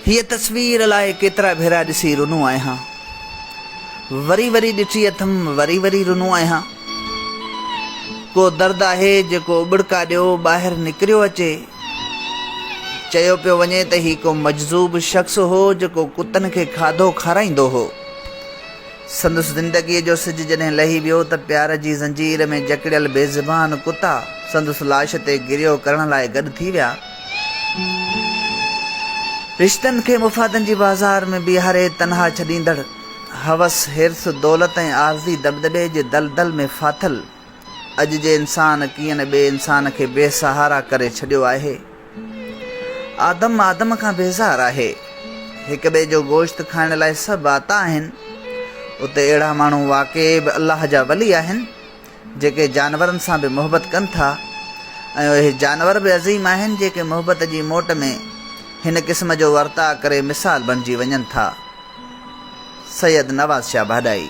हीअ तस्वीर लाइ केतिरा भेरा ॾिसी रुनो आहियां, वरी वरी ॾिठी अथमि, वरी वरी रुनो आहियां। को दर्द आहे जेको उॿड़का ॾियो ॿाहिरि निकिरियो अचे। चयो पियो वञे त ही को मजज़ूब शख़्स हो जेको कुतनि खे खाधो खाराईंदो हो। संदसि ज़िंदगीअ जो सिज जॾहिं लही वियो त प्यार जी ज़ंजीर में जकड़ियल बेज़बान कुता संदसि लाश ते गिरियो करण लाइ गॾु थी विया। रिश्तनि खे मुफ़ादनि जी बाज़ार में बीहारे तनहा छॾींदड़ हवस हिर्स दौलत ऐं आरज़ी दबदबे जे दलदल में फाथल अॼु जे इंसान कीअं न ॿिए इंसान खे बेसहारा करे छॾियो आहे। आदम आदम खां बेज़ार आहे। हिक ॿिए जो गोश्त खाइण लाइ सभु आता आहिनि। उते अहिड़ा माण्हू वाक़ई बि अलाह जा वली आहिनि जेके जानवरनि सां बि मुहबत कनि था ऐं उहे जानवर बि अज़ीम आहिनि जेके मुहबत जी मोट में हिन क़िस्म जो वर्ता करे मिसाल बणिजी वञनि था। सैयद नवाज़ शाह भाॾाई।